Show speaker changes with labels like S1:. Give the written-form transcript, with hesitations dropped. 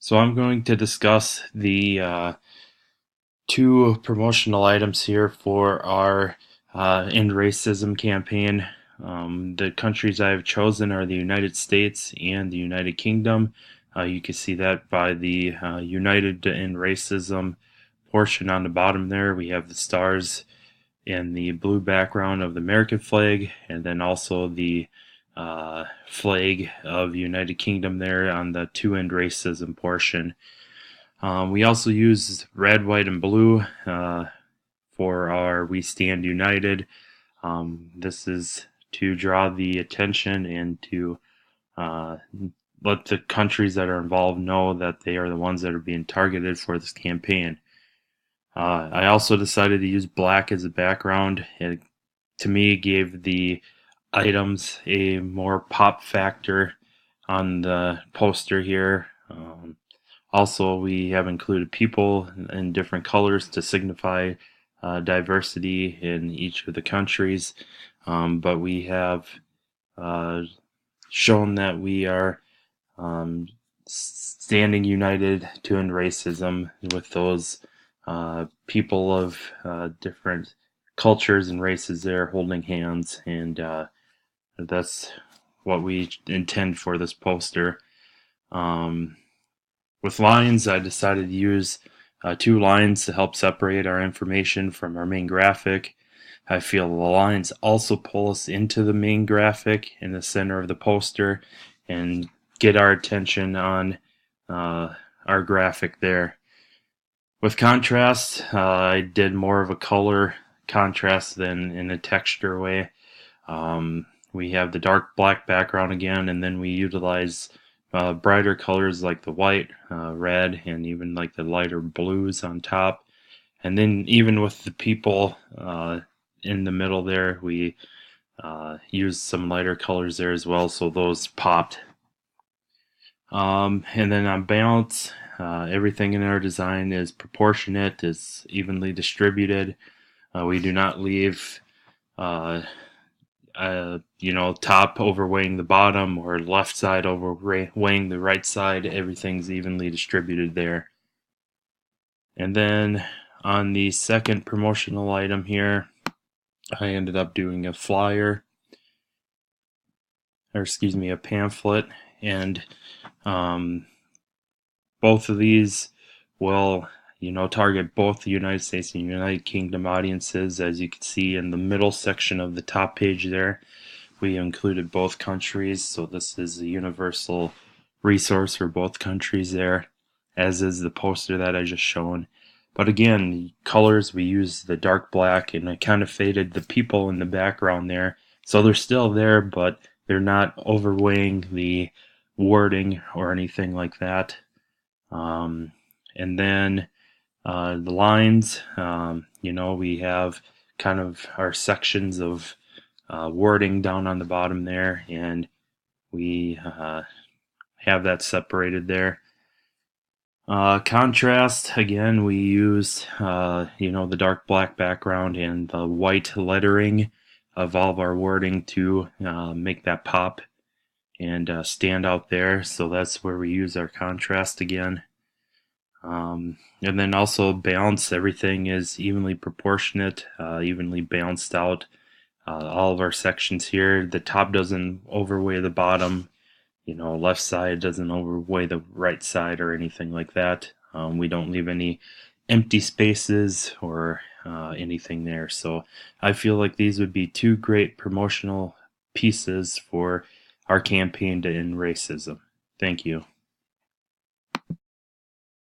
S1: So I'm going to discuss the two promotional items here for our End Racism campaign. The countries I have chosen are the United States and the United Kingdom. You can see that by the United to End Racism portion on the bottom there. We have the stars and the blue background of the American flag, and then also the flag of United Kingdom there on the To End Racism portion. We also use red, white, and blue for our We Stand United. This is to draw the attention and to let the countries that are involved know that they are the ones that are being targeted for this campaign. I also decided to use black as a background. It, to me, gave the items a more pop factor on the poster here. Also, we have included people in different colors to signify diversity in each of the countries, but we have shown that we are standing united to end racism with those people of different cultures and races there holding hands, and that's what we intend for this poster. With lines, I decided to use two lines to help separate our information from our main graphic. I feel the lines also pull us into the main graphic in the center of the poster and get our attention on our graphic there. With contrast, I did more of a color contrast than in a texture way. We have the dark black background again, and then we utilize brighter colors like the white, red, and even like the lighter blues on top. And then even with the people in the middle there, we used some lighter colors there as well, so those popped. And then on balance, everything in our design is proportionate, is evenly distributed. We do not leave top overweighing the bottom or left side overweighing the right side. Everything's evenly distributed there. And then on the second promotional item here, I ended up doing a flyer, or excuse me, a pamphlet, and both of these will target both the United States and United Kingdom audiences. As you can see in the middle section of the top page there, we included both countries, so this is a universal resource for both countries there, as is the poster that I just shown. But again, the colors, we used the dark black, and I kind of faded the people in the background there, so they're still there, but they're not overweighing the wording or anything like that. And then the lines, we have kind of our sections of wording down on the bottom there, and we have that separated there. Contrast, again, we use the dark black background and the white lettering of all of our wording to make that pop and stand out there, so that's where we use our contrast again. And then also balance, everything is evenly proportionate, evenly balanced out. All of our sections here, the top doesn't overweigh the bottom, left side doesn't overweigh the right side or anything like that. We don't leave any empty spaces or anything there. So I feel like these would be two great promotional pieces for our campaign to end racism. Thank you.